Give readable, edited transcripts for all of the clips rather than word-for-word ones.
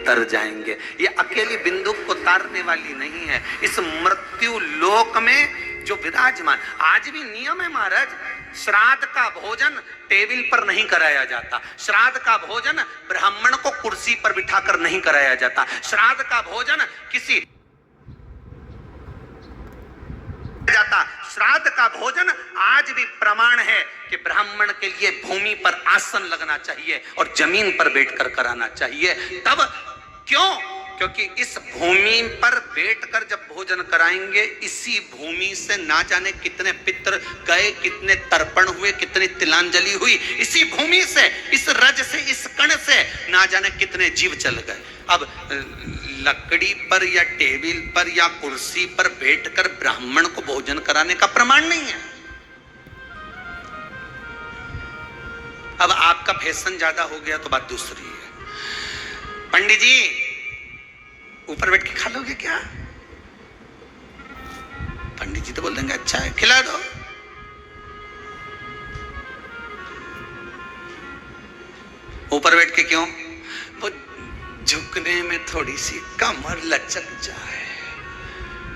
तर जाएंगे। ये अकेली बिंदुक को तारने वाली नहीं है। इस मृत्यु लोक में जो विराजमान, आज भी नियम है महाराज, श्राद्ध का भोजन टेबल पर नहीं कराया जाता, श्राद्ध का भोजन ब्राह्मण को कुर्सी पर बिठाकर नहीं कराया जाता, श्राद्ध का भोजन किसी जाता। श्राद्ध का भोजन आज भी प्रमाण है कि ब्राह्मण के लिए भूमि पर आसन लगना चाहिए और जमीन पर बैठकर कराना चाहिए। तब क्यों? क्योंकि इस भूमि पर बैठकर जब भोजन कराएंगे, इसी भूमि से ना जाने कितने पितृ गए, कितने तर्पण हुए, कितनी तिलांजलि हुई, इसी भूमि से, इस रज से, इस कण से ना जाने कितने जीव चल गए। अब लकड़ी पर या टेबल पर या कुर्सी पर बैठकर ब्राह्मण को भोजन कराने का प्रमाण नहीं है। अब आपका फैशन ज्यादा हो गया तो बात दूसरी है। पंडित जी ऊपर बैठ के खा लोगे क्या? पंडित जी तो बोल देंगे अच्छा है, खिला दो। ऊपर बैठ के क्यों? वो झुकने में थोड़ी सी कमर लचक जाए,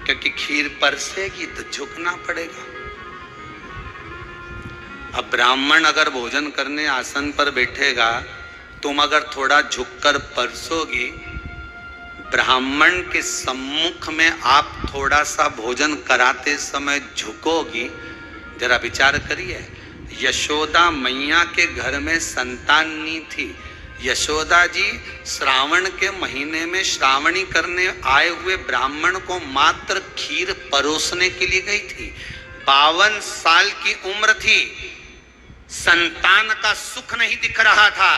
क्योंकि खीर परसेगी तो झुकना पड़ेगा। अब ब्राह्मण अगर भोजन करने आसन पर बैठेगा, तुम अगर थोड़ा झुककर परसोगी, ब्राह्मण के सम्मुख में आप थोड़ा सा भोजन कराते समय झुकोगी। जरा विचार करिए, यशोदा मैया के घर में संतान नहीं थी। यशोदा जी श्रावण के महीने में श्रावणी करने आए हुए ब्राह्मण को मात्र खीर परोसने के लिए गई थी। 52 साल की उम्र थी, संतान का सुख नहीं दिख रहा था,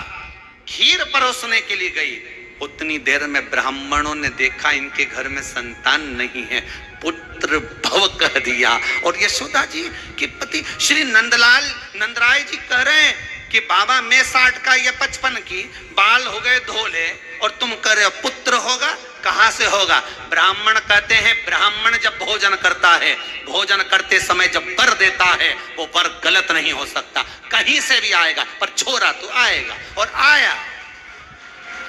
खीर परोसने के लिए गई। उतनी देर में ब्राह्मणों ने देखा इनके घर में संतान नहीं है, पुत्र भव कह दिया। और यशोदा जी के पति श्री नंदराय जी कह रहे हैं कि बाबा मैं 60 का, ये 55 की, बाल हो गए धोले, और तुम कह रहे हो पुत्र होगा, कहां से होगा? ब्राह्मण कहते हैं ब्राह्मण जब भोजन करता है, भोजन करते समय जब वर देता है, वो वर गलत नहीं हो सकता, कहीं से भी आएगा, पर छोरा तो आएगा। और आया,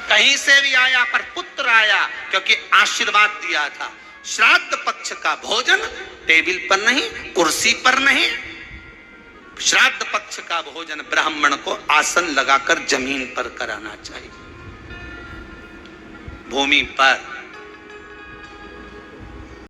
कहीं से भी आया, पर पुत्र आया, क्योंकि आशीर्वाद दिया था। श्राद्ध पक्ष का भोजन टेबल पर नहीं, कुर्सी पर नहीं, श्राद्ध पक्ष का भोजन ब्राह्मण को आसन लगाकर जमीन पर कराना चाहिए, भूमि पर।